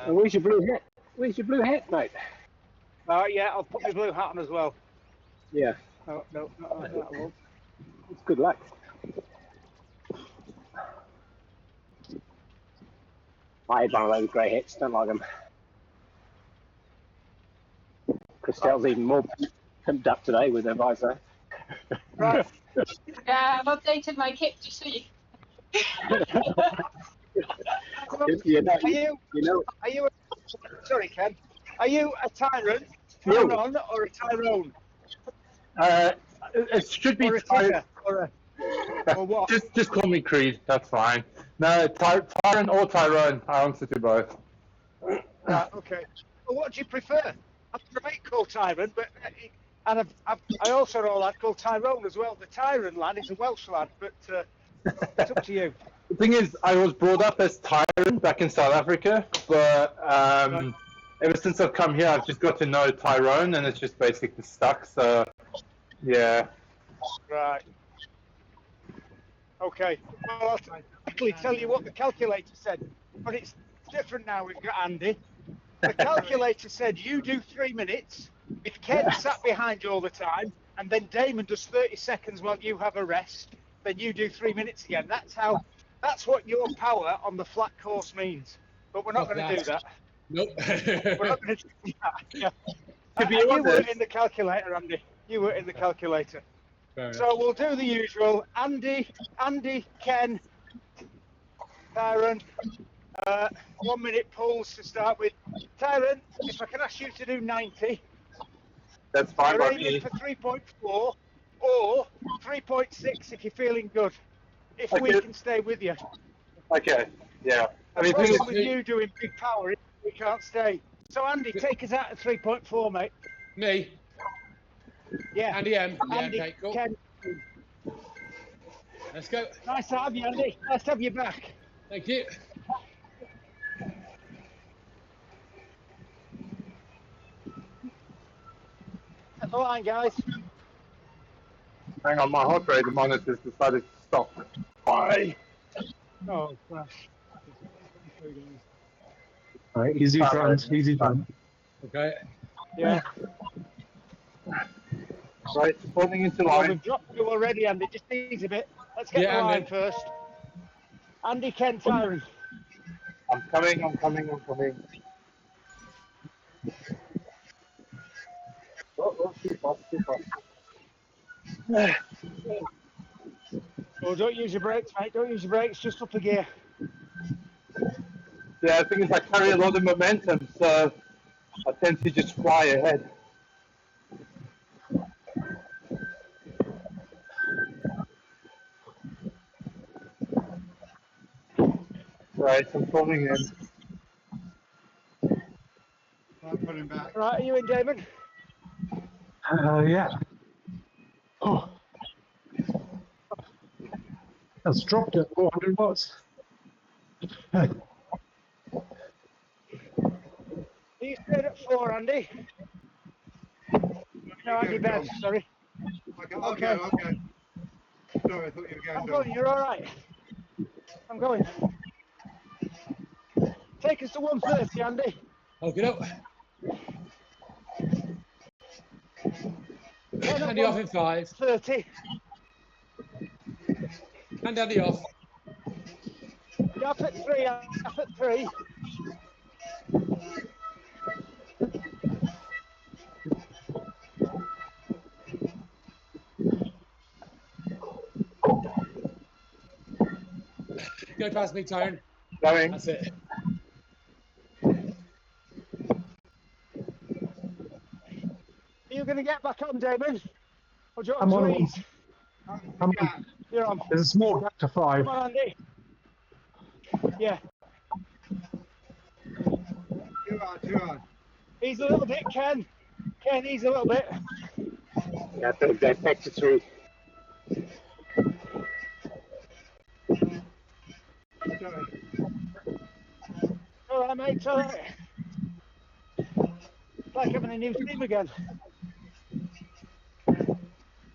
Where's your blue hat? Where's your blue hat, mate? Yeah, I'll put my blue hat on as well. Yeah. No, not like that. I won't. It's good luck. I had one of those grey hats, don't like them. Christelle's even more pimped up today with her visor. Right. Yeah, I've updated my kit just so you. Are you? Sorry, Ken. Are you a Tyron or a Tyrone? It should be or a Tigger, or what? Just call me Creed. That's fine. No, Tyron or Tyrone. I answer to both. Right. Okay. Well, what do you prefer? I've got a mate called Tyron, but I also know a lad called Tyrone as well. The Tyron lad is a Welsh lad, but it's up to you. The thing is, I was brought up as Tyron back in South Africa, but ever since I've come here, I've just got to know Tyrone, and it's just basically stuck. So, yeah. Right. Okay. Well, I'll quickly tell you what the calculator said, but it's different now. We've got Andy. The calculator said you do 3 minutes. If Ken sat behind you all the time, and then Damon does 30 seconds while you have a rest, then you do 3 minutes again. That's what your power on the flat course means. But we're not going to do that. Nope. We're not going to do that. Yeah. To be You honest, were in the calculator, Andy. You were in the calculator. So we'll do the usual. Andy, Ken, Tyron. 1 minute pulls to start with. Tyron, if I can ask you to do 90. That's fine You're by aiming me. for 3.4 or 3.6 if you're feeling good. If we can stay with you. Okay, yeah. The problem with you doing big power is we can't stay. So Andy, take us out at 3.4, mate. Me? Yeah. Andy M. Yeah, Andy, okay, cool. Ken. Let's go. Nice to have you, Andy. Nice to have you back. Thank you. At the line, guys. Hang on, my heart rate monitor's decided to stop. Bye. Oh, gosh. All right, easy front, easy front. Okay. Yeah. Right, falling into Well, line. we've dropped you already, Andy. Just ease a bit. Let's get the line first. Andy, Ken, Tyron. I'm coming. Oh, too fast. Oh, don't use your brakes, mate. Don't use your brakes. Just up a gear. Yeah, I think I carry a lot of momentum, so I tend to just fly ahead. Right, I'm falling in. I'm pulling back. Right, are you in, Damon? Yeah. Oh. That's dropped at 400 watts. Are you straight at 4, Andy? No, Andy Bed, sorry. Okay. Sorry, I thought you were going I'm going, you're all right. I'm going. Take us to 130, Andy. Okay, up. Andy off in 5. 30. And Andy off. You're up at 3, up at 3. Go past me, Tyron. Going. That's it. Are you going to get back on, Damon? Or do you I'm want on. to ease? You're on. There's a small gap to 5. Come on, Andy. Yeah. Too hard. Ease a little bit, Ken. Ken, ease a little bit. Yeah, I think that back to 3. All right, mate, it's all right. It's like having a new team again.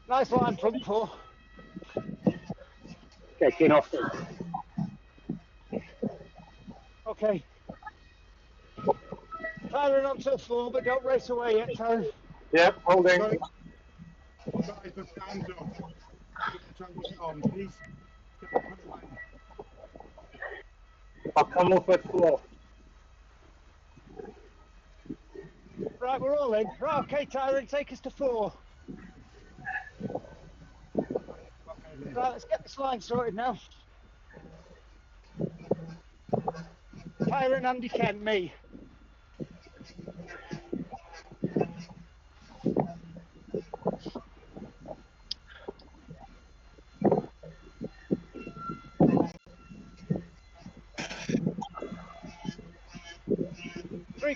Nice line front 4. Okay, get off. Okay. Tyron onto the floor, but don't race away yet, Tyron. Yep, holding. Guys, the time's up. Try and get it on, please. I'll come off that floor. Right, we're all in. Right, okay, Tyron, take us to 4. Right, let's get this line sorted now. Tyron, Andy, Ken, me.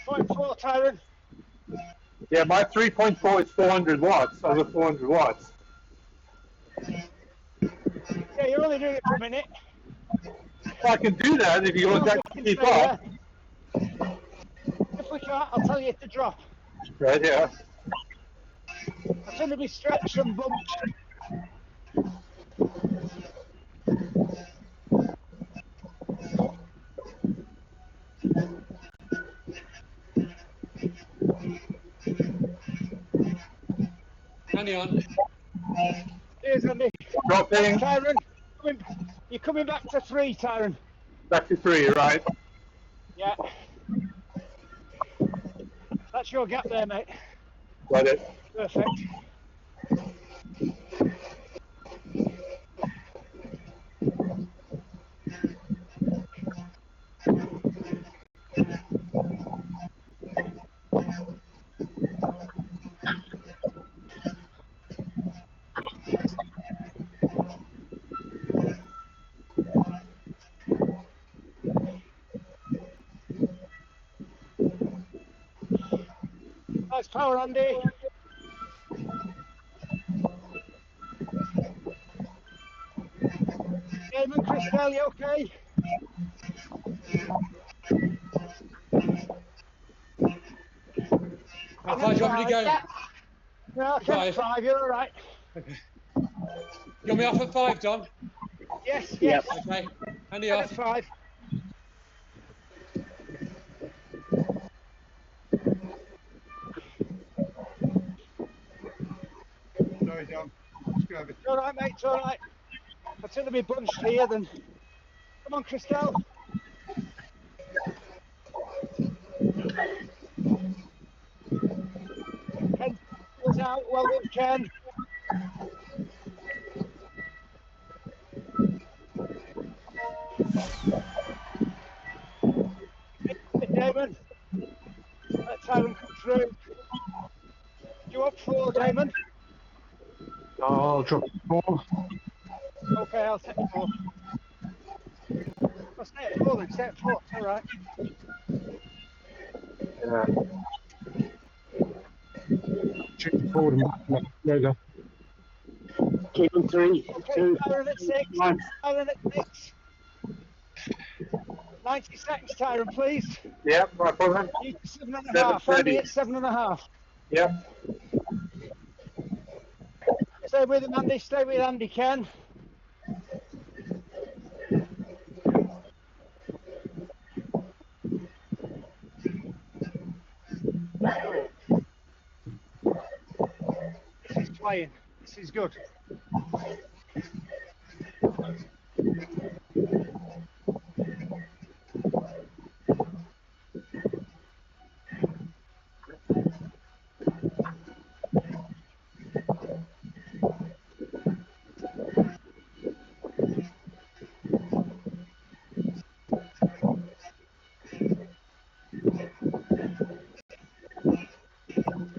.4, Tyron. Yeah, my 3.4 is 400 watts, over 400 watts. Yeah, you're only doing it for a minute. Well, I can do that if you want that to keep up. If we can't, I'll tell you to drop. Right here. As soon as we stretch and bumped. Andy on. Here's Andy. Dropping. Tyron, you're coming back to 3, Tyron. Back to 3, right? Yeah. That's your gap there, mate. Got it. Perfect. Nice power, Andy. Damon, Christel, you okay? How far do you want me to go? Yeah. No, 10 5, you're all right. Okay. You want me off at 5, Don? Yes, Yep. yes. Okay. Andy 10 off. 5. Sorry, John. Just grab it. It's all right, mate, it's all right. I'd sooner be bunched here than... Come on, Christel. Ken was out, well done, Ken. Damon. Let Tyron come through. You up 4, Damon? I'll drop 4. Okay, I'll take 4. I'll stay at 4 then, stay at 4, it's all right. Yeah. Shoot forward and back. There you go. Keep them 3, Okay, 2, Tyron at 6. 1. Tyron at 6. 90 seconds, Tyron, please. Yep, no problem. You 7.5. Andy at 7.5. Yep. Stay with him, Andy. Stay with Andy, Ken. This is flying. This is good.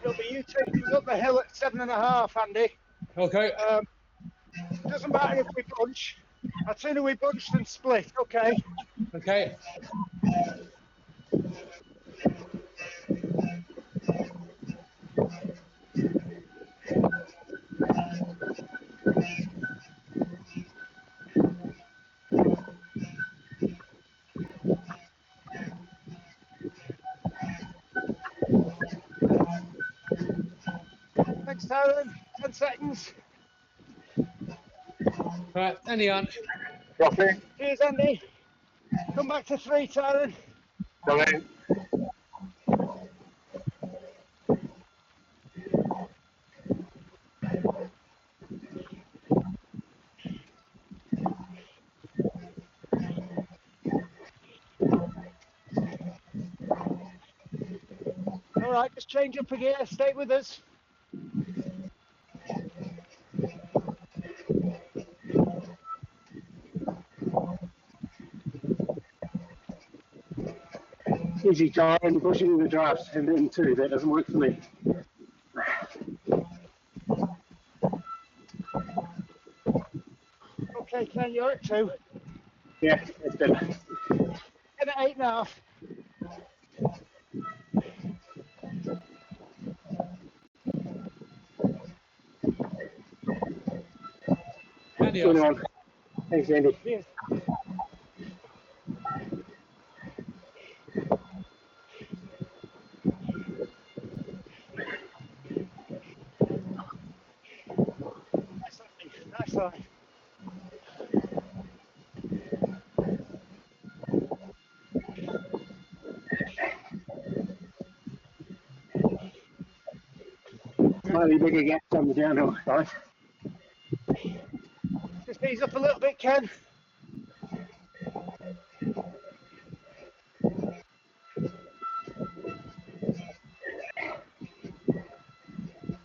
It'll be you taking up the hill at 7.5, Andy. Okay. Doesn't matter if we bunch. I'd sooner we bunched than split, okay? Okay. Thanks, Tyron. 10 seconds. Right, Andy on. Dropping. Here's Andy. Come back to 3, Tyron. Coming. All right, just change up again. Stay with us. Easy Tyrone, pushing the drafts and then two. That doesn't work for me. Okay, Ken, you're at 2. Yeah, that's better. And at 8.5. Andy Good off. on. Thanks, Andy. Yes. Nice line. Slightly bigger gaps on the downhill, guys. Just ease up a little bit, Ken.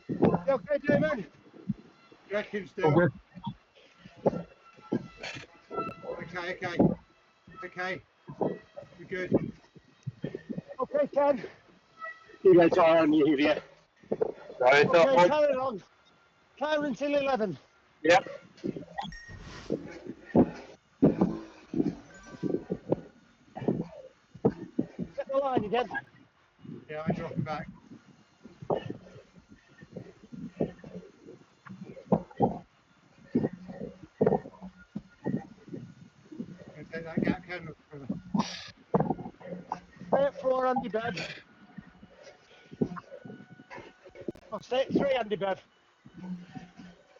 You okay, David? Checking All still. good. Okay. We're good. Okay, Ken. You go, Tyrone, you're heavier. Right, so Okay, carry on. Carry until 11. Yep. Get the line again. Yeah, I'm dropping back. Gonna take that gap, Ken. Stay at 4, Andy Bev. Oh, stay at 3, Andy Bev.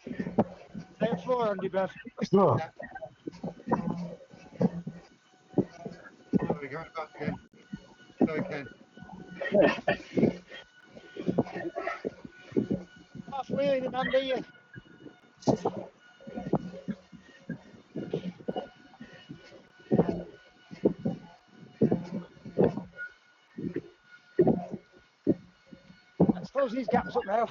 Stay at 4, Andy Bev. Oh, Oh, we're going back again. Sorry, Ken. Half wheeling him, Andy. Let's close these gaps up now.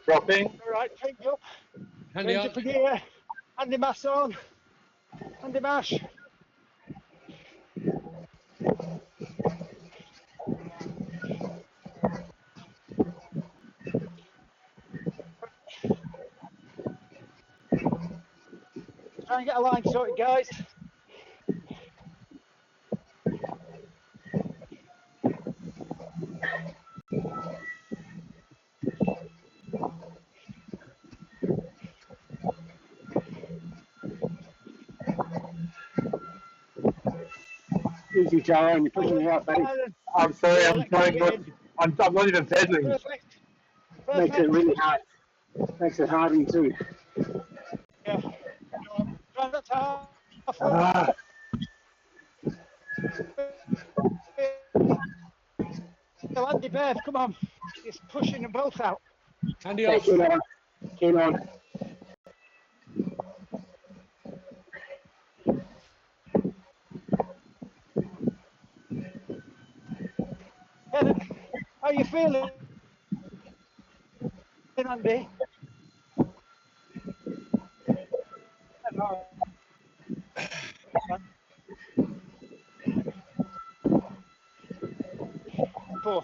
dropping. All right, change up. Andy Change on. up again. Andy Mash on. Andy Mash. Try and get a line sorted, guys. easy, Tyrone, you're pushing me out, buddy. I'm sorry, Yeah, I'm let trying Ken not. get in. I'm not even pedaling. Perfect. Makes it Perfect. really hard. Makes it hard too. Yeah. Go on. Try not to half wheel. Ah, Andy Bev, come on. He's pushing them both out. Andy Yeah, off. keen on. Keen on. Ken, how you feeling, Andy? Four.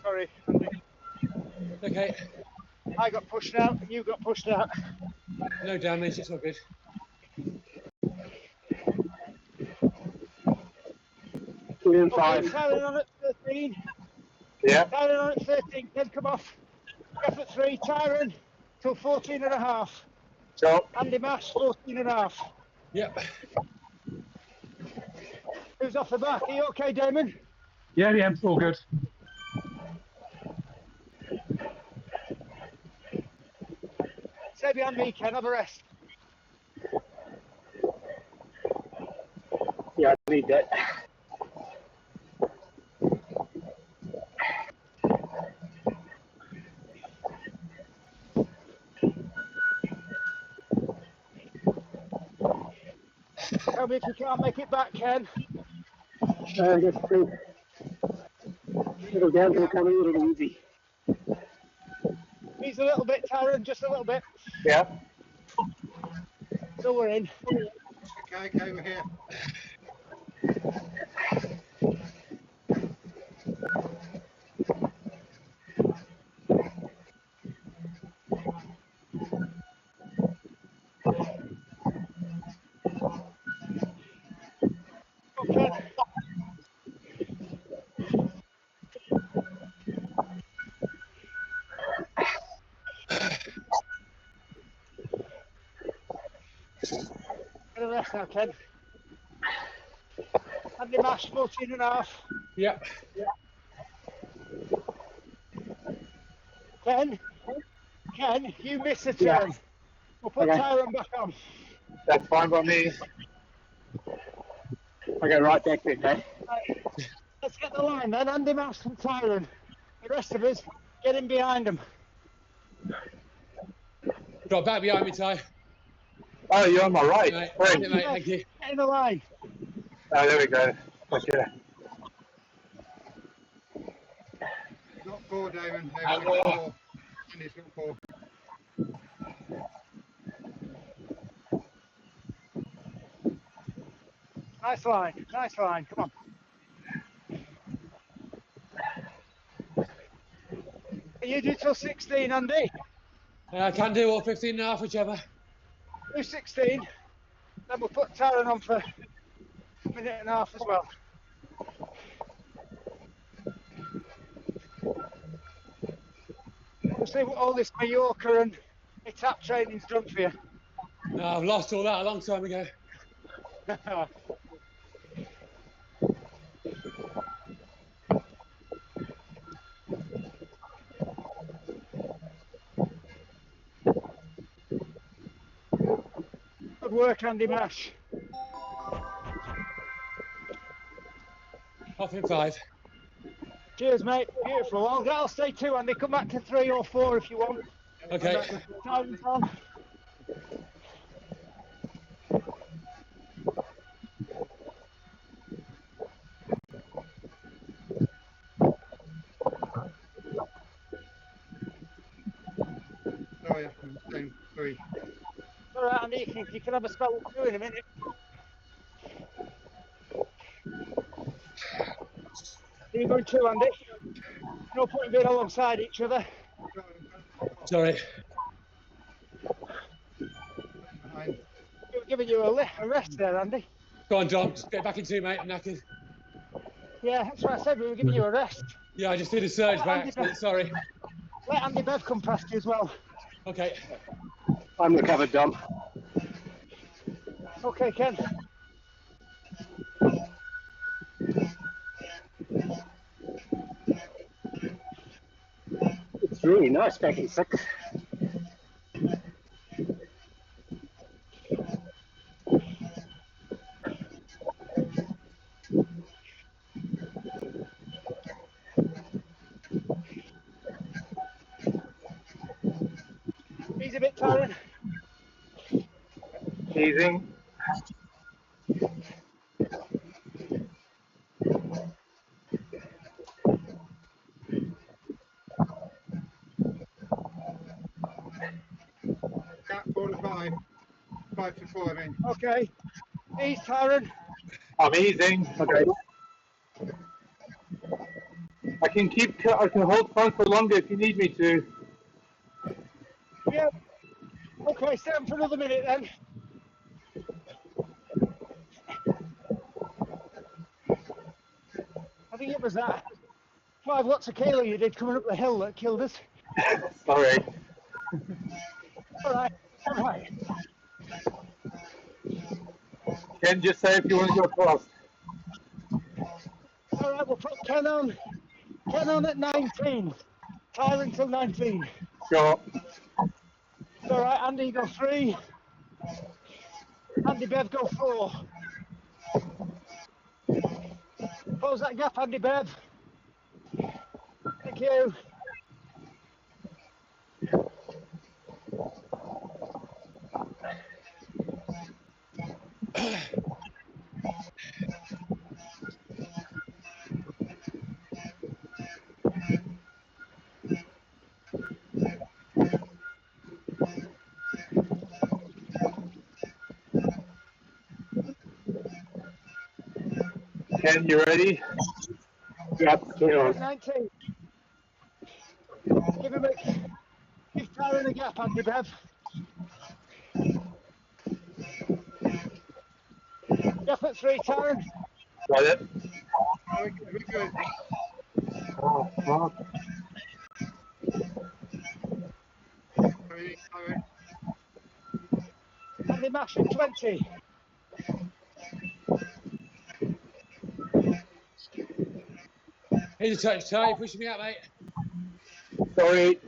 Sorry, Andy. Okay. I got pushed out and you got pushed out. No damage. It's all good. Within Okay, 5. Tyron on at 13. Yeah. Tyron on at 13. Ken, come off. Jeff at 3. Tyron till 14 and a half. So, Andy Mash, 14 and a half. Yep. Who's off the back? Are you okay, Damon? Yeah, yeah, all good. Stay behind me, Ken. Have a rest. Yeah, I need that. Tell me if you can't make it back, Ken. Just think. Little downhill coming, a little easy. He's a little bit, Tyron, just a little bit. yeah. So we're in. Okay, we're here. Okay. Get a rest now, Ken. Andy Mash, 14 and a half. Yep. Ken, you miss a turn. Yeah. We'll put Okay. Tyron back on. That's fine by me. I go right back there, okay? Right. Let's get the line then. Andy Mash and Tyron. The rest of us, get in behind them. Drop back behind me, Ty. Oh, you're on my right. Right. Thanks. Yeah, mate, thank you. Get in the line. Oh, there we go. Okay. Not 4, Damon. Damon's got 4. Andy's got 4. Nice line. Nice line. Come on. Can you do till 16, Andy? I can do all 15 and a half, whichever. Do 16. Then we'll put Tyron on for a minute and a half as well. We'll see what all this Mallorca and tap training's done for you. No, I've lost all that a long time ago. Good work, Andy Mash. Off in 5. Cheers, mate. Beautiful. I'll stay 2, Andy. Come back to 3 or 4 if you want. Okay. Tyron's on. Sorry, I'm saying 3. All right, Andy. You can have a spell of 2 in a minute. You're going 2, Andy. No point in being alongside each other. Sorry. Behind. We were giving you a rest there, Andy. Go on, Dom. Just get back in 2, mate. I'm knackered. Yeah, that's what I said. We were giving you a rest. Yeah, I just did a surge by accident. Sorry. Let Andy Bev come past you as well. Okay. I'm recovered, Dom. Okay, Ken. It's really nice back in 6. He's a bit tired. Easing. Cat 4 to 5. 5 to 4, I mean. Okay. He's Tyron. I'm easing. Okay. I can hold front for longer if you need me to. Yeah. Okay, stay on for another minute then. was that 5 watts a kilo you did coming up the hill that killed us. Sorry. All right, all right. Ken, just say if you want to go fast. All right, we'll put Ken on. Ken on at 19. Tyler until 19. Sure. All right, Andy, go 3. Andy Bev, go 4. Close that gap, Andy Bev. Thank you. Ken, you ready? Yep, get on. 19. Give Tyron a gap, Andy Bev. Gap at 3, Tyron. Got it? We're good. Oh, fuck. Sorry. Andy Mash at 20. Here's a touch, Ty. You pushing me out, mate. Sorry.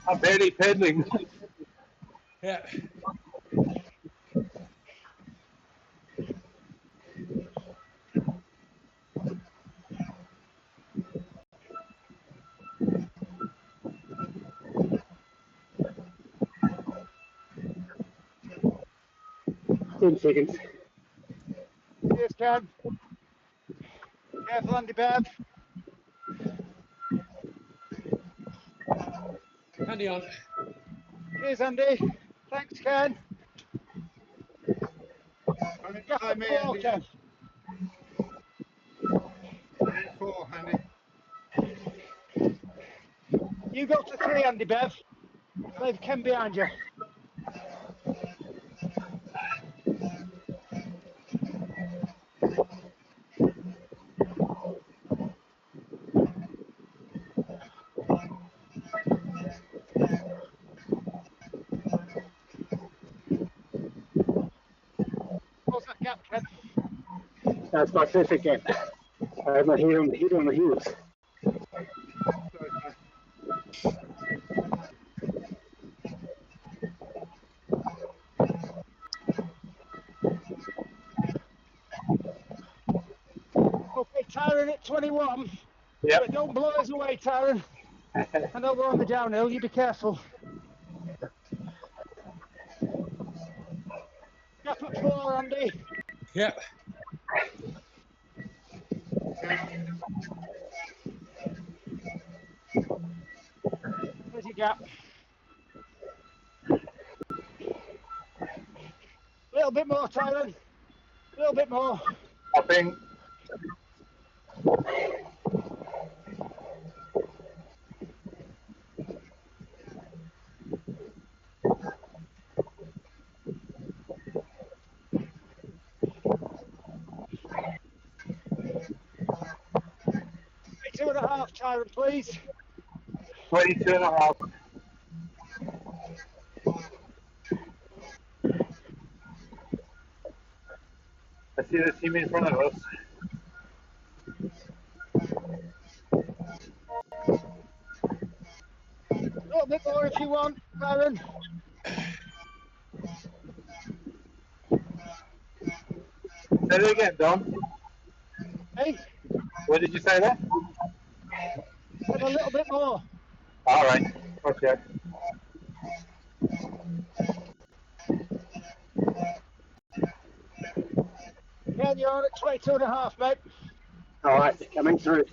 I'm barely pedaling. Yeah. Ten seconds. Cheers, Ken. Careful, Andy Bev. Andy on. Cheers, Andy. Thanks, Ken. Gap at 4, Ken. 4, Andy. You go to 3, Andy Bev. Leave Ken behind you. Close that gap, Ken. That's my first gap. I have my head on the heels. Okay, Tyron at 21. Yep. But don't blow us away, Tyron. I know we're on the downhill, you be careful. Gap at 4, Andy. Yep. There's your gap. A little bit more, Tyron. A little bit more. Hopping. Two and a half, Tyron, please. 22 and a half. I see the team in front of us. A little bit more if you want, Tyron. Say it again, Dom. Hey, What did you say there? and a little bit more. All right. Okay. Ken, you're on at 22 and a half, mate. All right, coming through.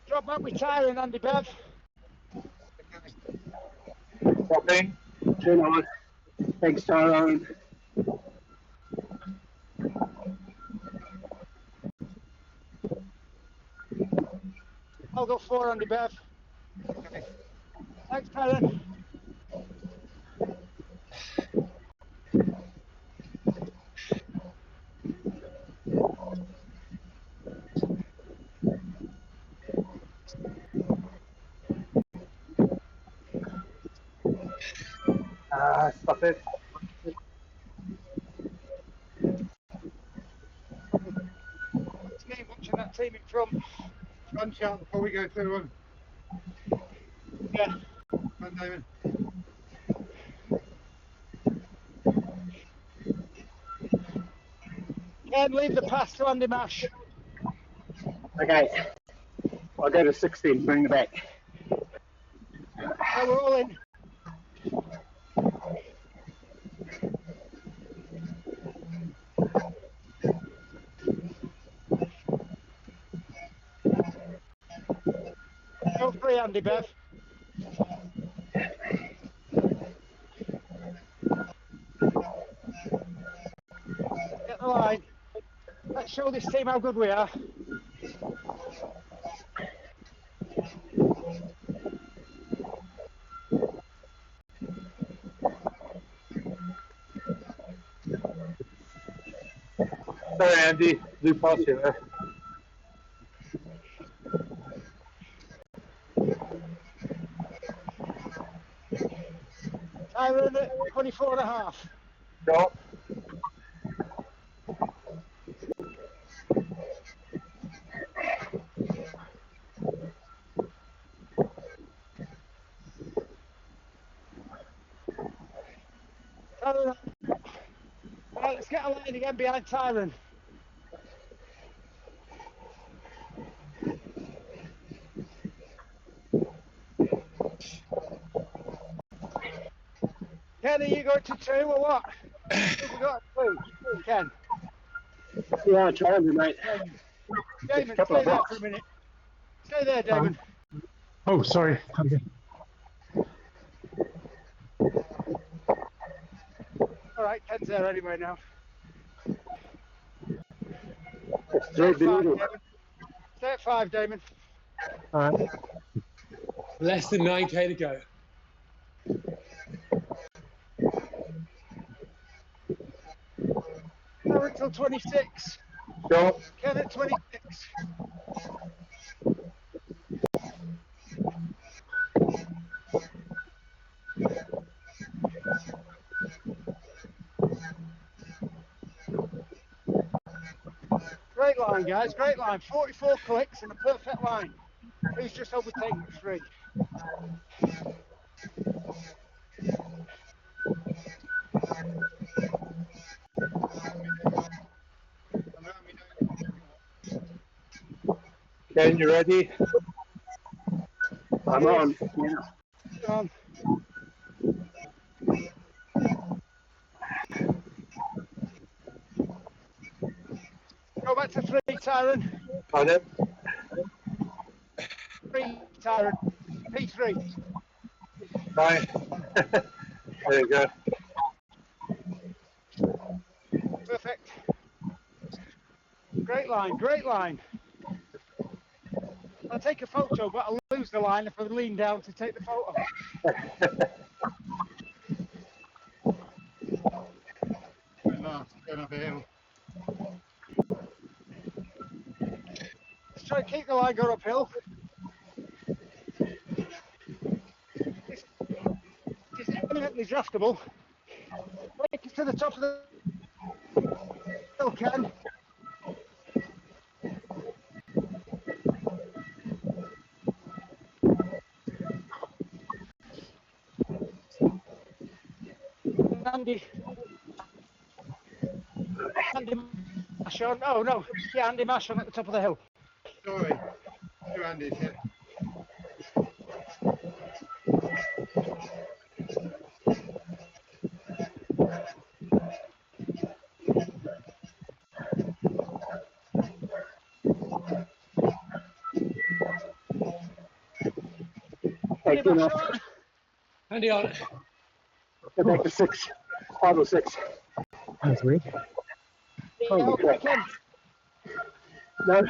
Drop back with Tyron, Andy Bev. Hopping. Turn on. Thanks, Tyrone. I'll go 4, Andy Bev. Thanks, Tyron. Stop it. It's me watching that team in front. One shot before we go through one. Yeah. One, David. Ken, leave the pass to Andy Mash. Okay. I'll go to 16, bring it back. Yeah, we're all in. Go free, Andy Bev. Get the line. Let's show this team how good we are. Sorry, Andy. Blue pass you there. Tyron at 24 and a half. Go. Tyron. Right, let's get a line again behind Tyron. Ken, are you going to 2 or what? Have we got 2? Ken. Yeah, I'm trying to, mate. Damon, Couple stay of there blocks. for a minute. Stay there, Damon. Oh, sorry. Okay. All right, Ken's there anyway now. Stay Stay at 5, beneath. Damon. Stay at 5, Damon. All right. Less than 9k to go. Tyron till 26. Go. Ken at 26. Great line, guys. Great line. 44 clicks and a perfect line. Who's just overtaken at 3? Ken, you ready? I'm Yes. on. Yeah. Come on. Go back to 3, Tyron. On it. 3, Tyron. P3. Fine. There you go. Perfect. Great line, great line. I'll take a photo, but I'll lose the line if I lean down to take the photo. Going last, going up a hill. Let's try and keep the line going uphill. It's eminently draftable. Take it to the top of the hill, Ken. Andy Mash on. Oh, no. Yeah, Andy Mash on at the top of the hill. Sorry. 2 Andys here. Andy Take Mash off. on. Andy on. Go back to 6. 5 or 6. That's weird. Holy Yeah, crap. Ken. No.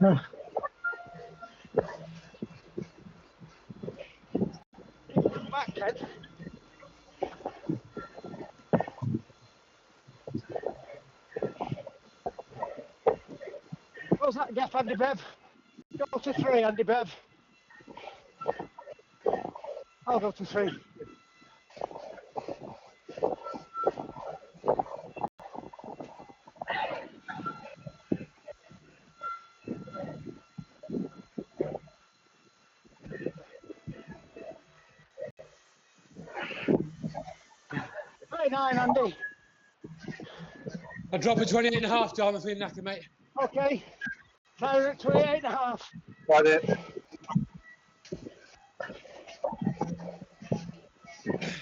Oh, Come back, Ken. Close that gap, Andy Bev. Go to 3, Andy Bev. I'll go to 3. Right, 9, Andy. I drop a 28.5, Dom. I'm feeling knackered, mate. Okay. Tyron at 28.5. Got it.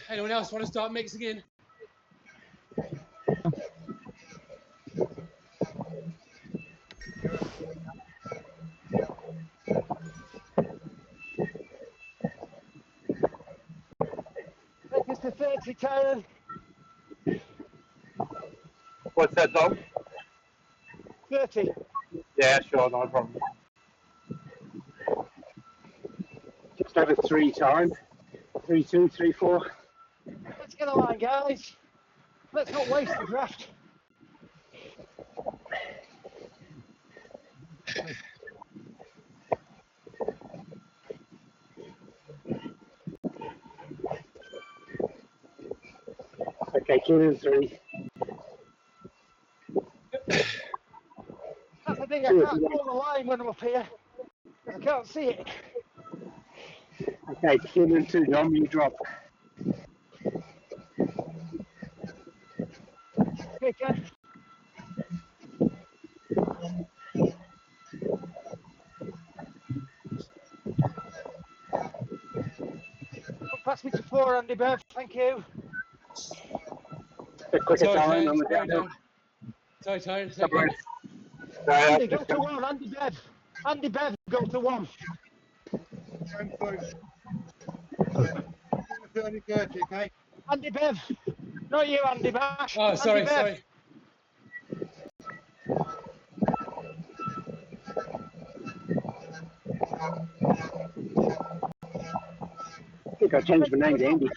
Anyone else want to start mixing in? Take us to 30, Tyron. What's that, Dom? 30. Yeah, sure, no problem. Just over 3 time. 3-2, 3-4. Let's get a line, guys. Let's not waste the draft. Okay, Keenan 3. That's the thing, I can't call the line when I'm up here. Because I can't see it. Okay, Keenan 2, Dom, you drop. Okay, Ken. Come pass me to 4, Andy Bev. Thank you. A quicker Sorry, time Tyron. on the Sorry, downhill. Tyron. Sorry, Tyron. Take it. Andy, go to 1. Andy Bev. Andy Bev, go to 1. 10 through. 30, 30, okay? Andy Bev. Not you, Andy Bash. Oh, Andy sorry, Bev. sorry. I think I changed my name to Andy.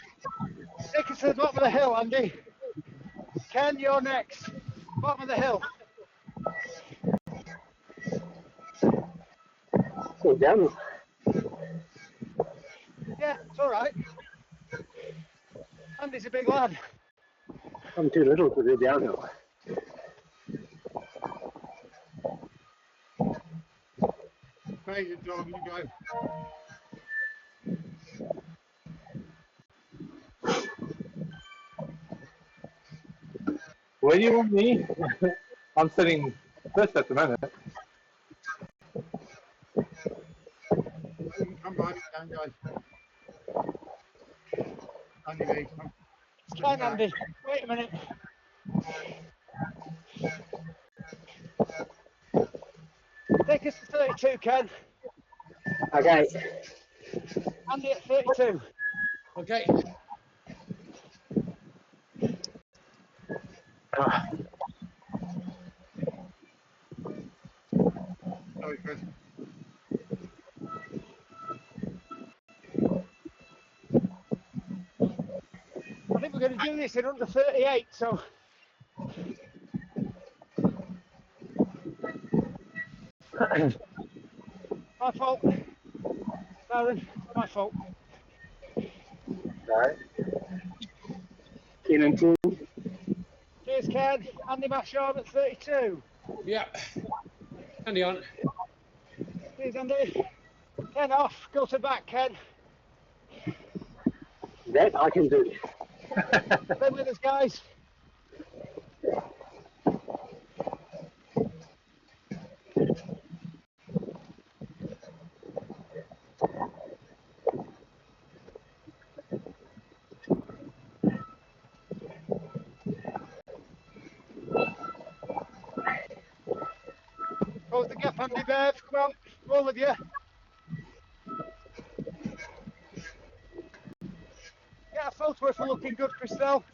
Take us to the bottom of the hill, Andy. Ken, you're next. Bottom of the hill. Still downhill. Yeah, it's all right. Andy's a big lad. I'm too little to do downhill. Great, your dog, you go. Where do you want me? I'm sitting first at the moment. You can come behind me, down, guys. Andy, there you come. It's Ken, Andy. Wait a minute. Take us to 32, Ken. Okay. Andy at 32. Okay. Sorry, Chris. I think we're going to do this in under 38, so. My fault. Darren, my fault. Alright. Keenan 2. Cheers, Ken. Andy Mashard at 32. Yeah. Andy on. Cheers, Andy. Ken off. Go to back, Ken. That I can do. Stay with us, guys. Close the gap, Andy Bev. Come on, all of you. Get a photo if we're looking good, Christelle.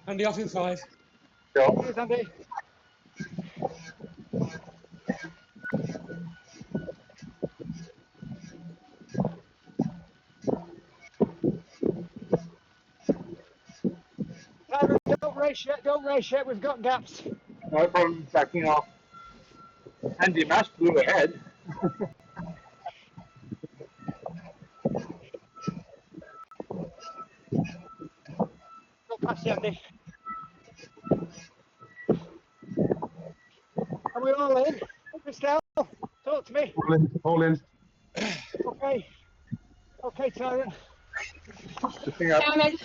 Andy off in 5. Sure. Cheers, Andy. race yet. Don't race yet. We've got gaps. No problem backing off. Andy Mash blew ahead. Go past you, Andy. Are we all in? Christelle, talk to me. All in. Okay. Okay, Tyrant. Lifting up. Down in.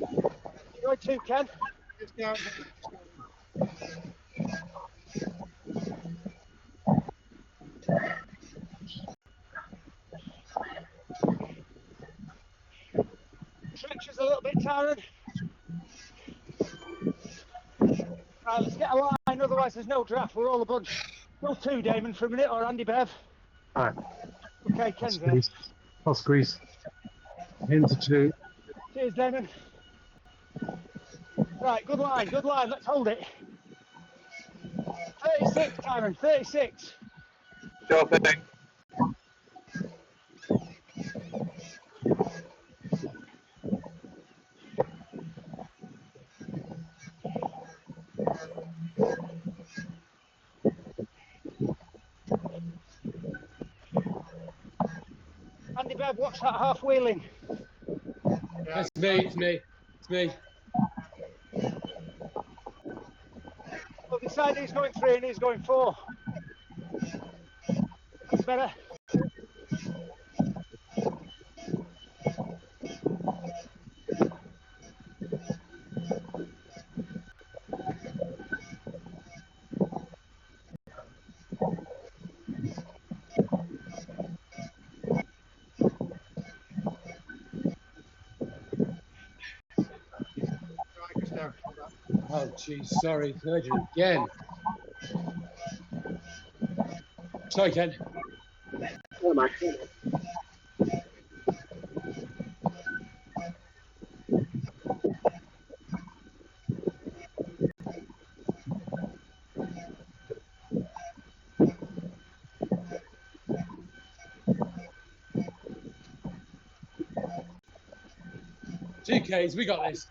You going too, Ken? Just down. Stretches a little bit, Tyrant. Right, let's get a line, otherwise there's no draft. We're all a bunch. Go two, Damon, for a minute, or Andy Bev. All right. Okay, Ken's there. I'll squeeze. Into 2. Cheers, Damon. Right, good line, good line. Let's hold it. 36, Tyrant, 36. Sure thing. Andy Bev, watch that half wheeling. That's me, it's me. It's me. Well, decide who's going 3 and who's going 4. That's better. Right, just down. Oh, geez, sorry. Heard you again. Sorry, Ken. Oh my. GKs, we got this.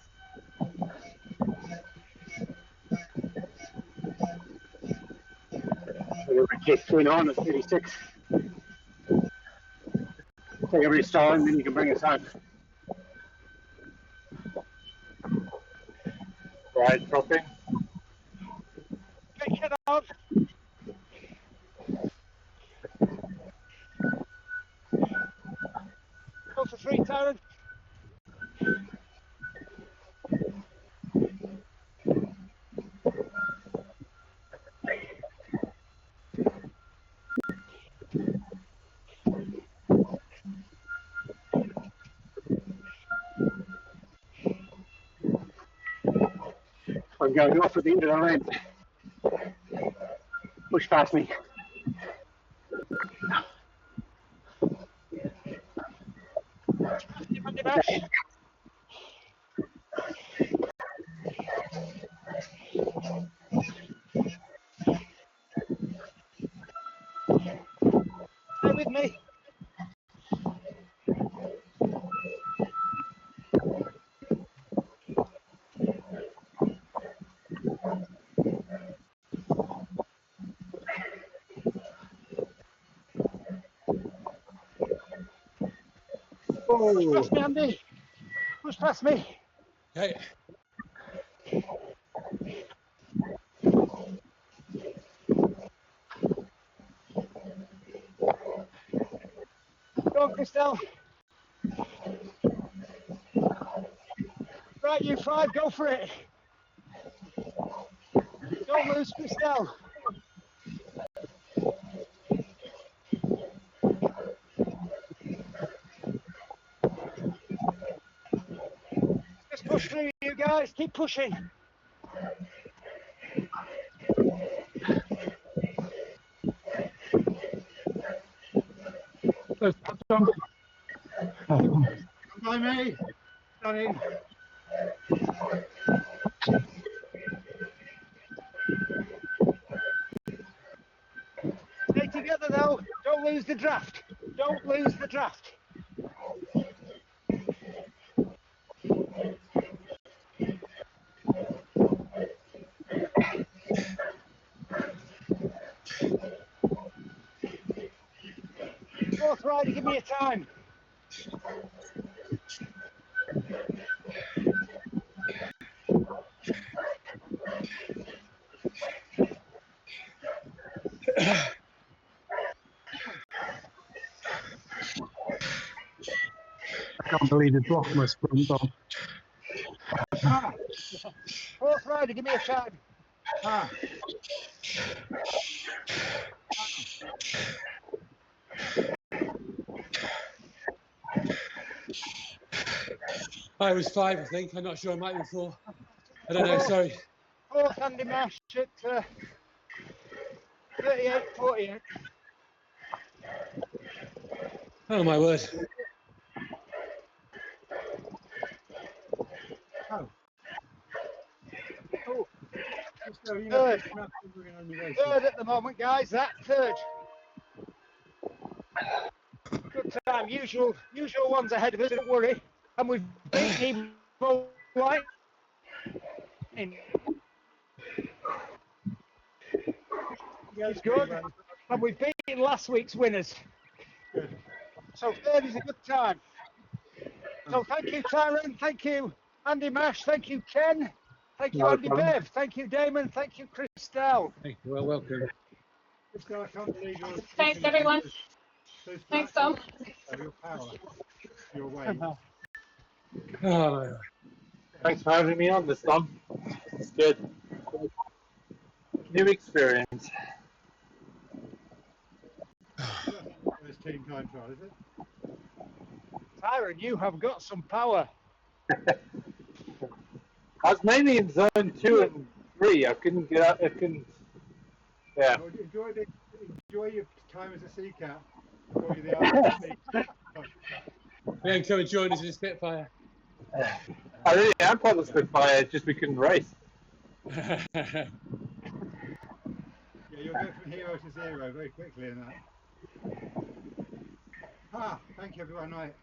Ricky, 2-9 at 36. Take a restart and then you can bring us home. Right, dropping. Okay, Ken on. Go for 3, Tyrant. I'm going off at the end of the lane. Push past me. Andy Bash. Stay with me. Push past me, Andy. Push past me. Okay. Go on, Christelle. Right, you 5, go for it. Don't lose, Christelle. Just push through, you guys. Keep pushing. Come by me. Down in. Stay together, though. Don't lose the draft. Don't lose the draft. Friday, give me a time. I can't believe he blocked my sprint on. Oh, Friday, give me a time. Ah, I was 5, I think. I'm not sure. I might be 4. I don't know. Sorry. Fourth Andy Mash at 38.48. Oh my word. oh. Oh, So you Third. know, nothing going on your race. third at the moment, guys. That third. Good time. Usual ones ahead of us. Don't worry. And we've beaten Evo Lightning. It's good. And we've beaten last week's winners. Good. So third is a good time. So thank you, Tyron. Thank you, Andy Mash. Thank you, Ken. Thank you, No Andy problem. Bev. Thank you, Damon. Thank you, Christelle. Thank you. Well, welcome. Just I can't believe you're Thanks, everyone. so Thanks, flat Tom. of your power, your weight. Oh my word. Thanks for having me on this, Tom. It's good. New experience. First team time trial, is it? Tyron, you have got some power. I was mainly in zone 2 and 3. I couldn't get out. I couldn't. Yeah. Well, enjoy your time as a sea cat before you're the RC. Yeah, come and join us in Spitfire. I really am part of the Spitfire. It's just we couldn't race. Yeah, you'll go from hero to zero very quickly in that. Ah, thank you everyone. Right.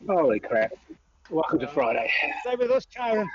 Holy crap. Welcome to Friday. Stay with us, Tyron.